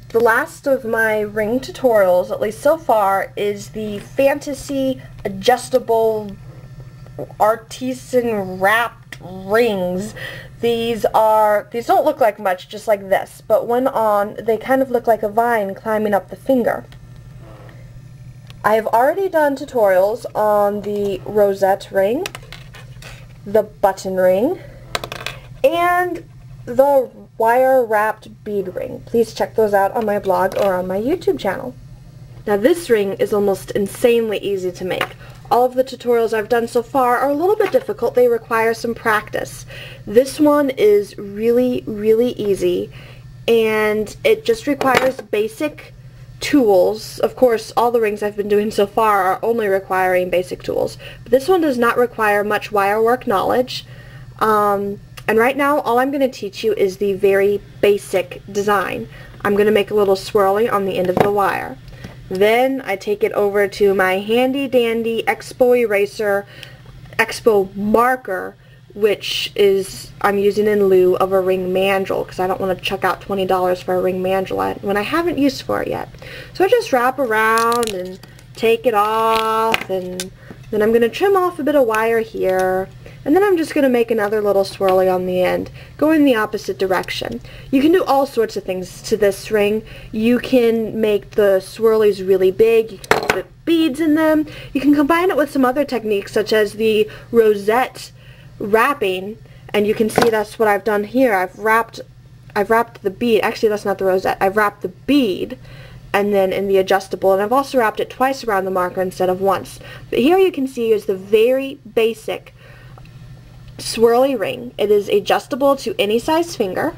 The last of my ring tutorials, at least so far, is the fantasy adjustable artisan wrapped rings. These don't look like much, just like this, but when on, they kind of look like a vine climbing up the finger. I have already done tutorials on the rosette ring, the button ring, and the wire wrapped bead ring. Please check those out on my blog or on my YouTube channel. Now this ring is almost insanely easy to make. All of the tutorials I've done so far are a little bit difficult. They require some practice. This one is really, really easy, and it just requires basic tools. Of course, all the rings I've been doing so far are only requiring basic tools. But this one does not require much wire work knowledge. And right now, all I'm going to teach you is the very basic design. I'm going to make a little swirly on the end of the wire. Then I take it over to my handy dandy Expo eraser, Expo marker, which is I'm using in lieu of a ring mandrel because I don't want to chuck out $20 for a ring mandrel when I haven't used for it yet. So I just wrap around and take it off, and then I'm going to trim off a bit of wire here, and then I'm just going to make another little swirly on the end, going in the opposite direction. You can do all sorts of things to this ring. You can make the swirlies really big, you can put beads in them, you can combine it with some other techniques such as the rosette wrapping, and you can see that's what I've done here. I've wrapped the bead, actually that's not the rosette, I've wrapped the bead and then in the adjustable, and I've also wrapped it twice around the marker instead of once. But here you can see is the very basic swirly ring. It is adjustable to any size finger,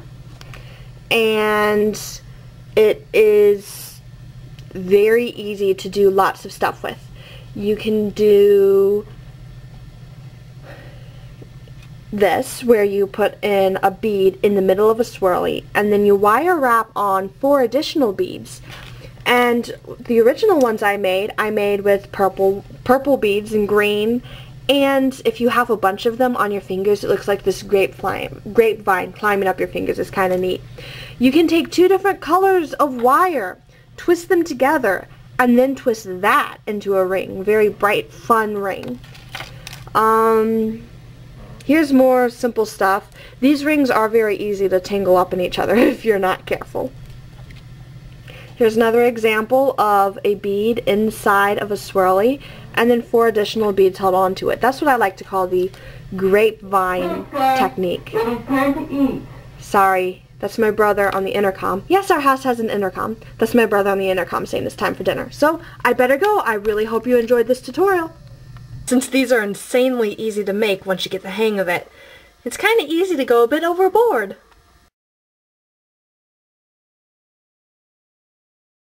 and it is very easy to do lots of stuff with. You can do this where you put in a bead in the middle of a swirly, and then you wire wrap on 4 additional beads. And the original ones I made with purple beads and green, and if you have a bunch of them on your fingers, it looks like this grapevine climbing up your fingers. Is kind of neat. You can take 2 different colors of wire, twist them together, and then twist that into a ring. Very bright, fun ring. Here's more simple stuff. These rings are very easy to tangle up in each other if you're not careful. Here's another example of a bead inside of a swirly, and then 4 additional beads held onto it. That's what I like to call the grapevine technique. Sorry, that's my brother on the intercom. Yes, our house has an intercom. That's my brother on the intercom saying it's time for dinner. So, I better go. I really hope you enjoyed this tutorial. Since these are insanely easy to make once you get the hang of it, it's kind of easy to go a bit overboard.